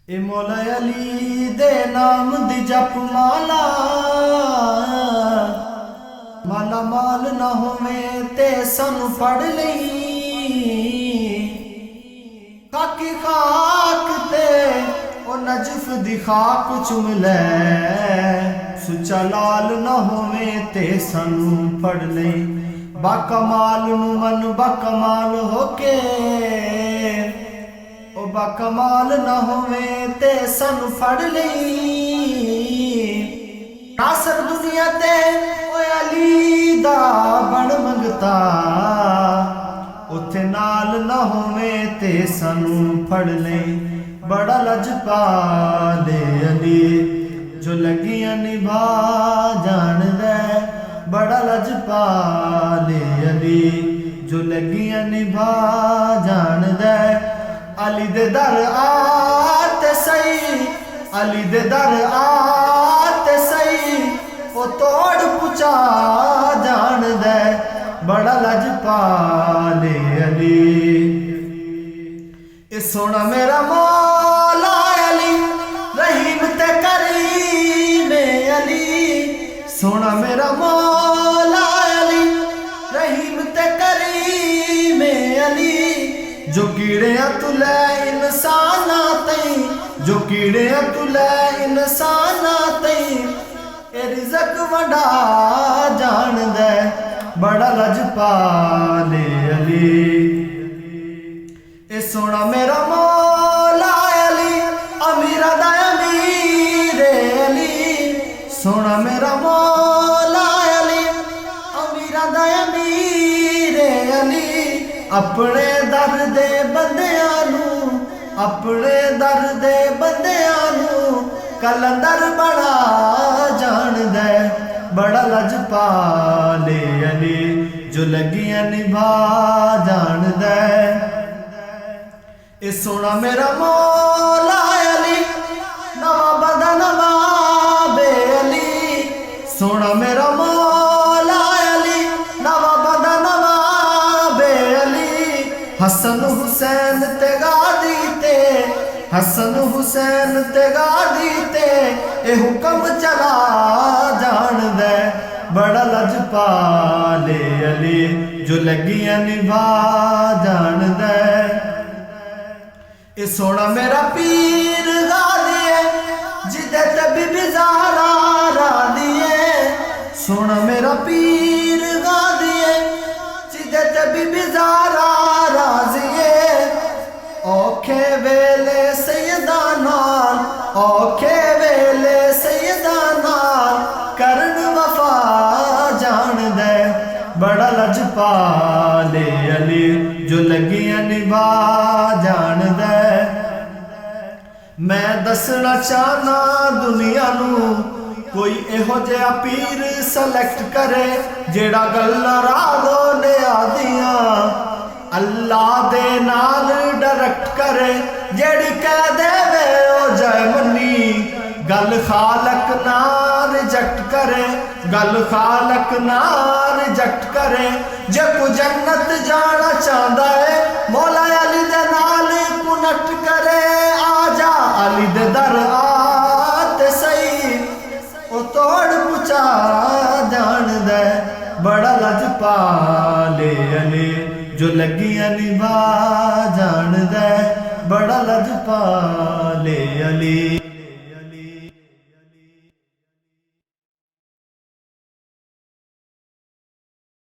ए मौला अली दे नाम दी जप माला, माला माल ना होवे ते सानू पढ़ लई। काकी खाक ते ओ नजफ दी खाक चुम लै, सुच्चा लाल ना होवे ते सानू पढ़ लई। बाकमाल नू मन बाकमाल होके, ओ बाकमाल ना होवे ते सानू फड़ लई। नासर दुनिया ते ओ अली दा बण मंगता, उथे नाल ना होवे ते सानू फड़ लई। बड़ा लजपाल अली जो लगियां निभा जाणदा, बड़ा लजपाल अली जो लगियां निभा जाणदा। अली दे दर आते सही, अली दे दर आते सही, ओ तोड़ पुचा जाणदा, बड़ा लजपाल अली। ए सोना मेरा मौला अली, रहीम ते करीम अली। सोना मेरा मौला अली, रहीम ते करीम अली। जो कीड़े तुले इंसाना तई, जो कीड़े तुले इंसाना तई, ए रिज़क वंडा जाणदा, बड़ा लजपाल अली। ए सोना मेरा मौला अली, अमीरा दा अमीर अली। सोना मेरा मौला अली, अमीरा दा अमीर अली। अपने दर दे बंदियां नू, अपने दर दे बंदियां नू कलंदर बड़ा जाणदा, बड़ा लजपाल अली जो लगियां निभा जाणदा। ए सोना मेरा मौला अली, नवा बंदा नवाब अली। सोना मेरा मौला अली, नवा बंदा नवाब अली। हसन हुसैन ते गादी ते, हसन हुसैन ते गादी ते, ए हुक्म चला जाणदा, बड़ा लजपाल अली जो लगियां निभा जाणदा। ए सोना मेरा पीर गादी है, जिदे ते बीबी ज़हरा रादी है। सोना मेरा पीर गादी है, जिदे ते बीबी ज़हरा राज़ी है। औखे वेले सैयदा नाल, औखे वेले सैयदा नाल, करन वफा जाणदा, बड़ा लजपाल अली जो लगियां निभा जाणदा। मैं दसना चाहना दुनिया नू, कोई एहो जिहा पीर सलैक्ट करे, जेड़ा गल्लां रागो ने आदियां अल्लाह दे नाल डायरेक्ट करे। जेड़ी कह देवे ओ जय मनी, गल खालक ना रिजेक्ट करे, गल खालक ना रिजेक्ट करे। जे को जन्नत जाना चाहता है, मौला अली दे नाल कुनट करे। आजा अली दे दर आते सही, ओ तोड़ पुचा जाणदा, बड़ा लजपाल अली जो लगियां निभा जाणदा, बड़ा लजपाल अली।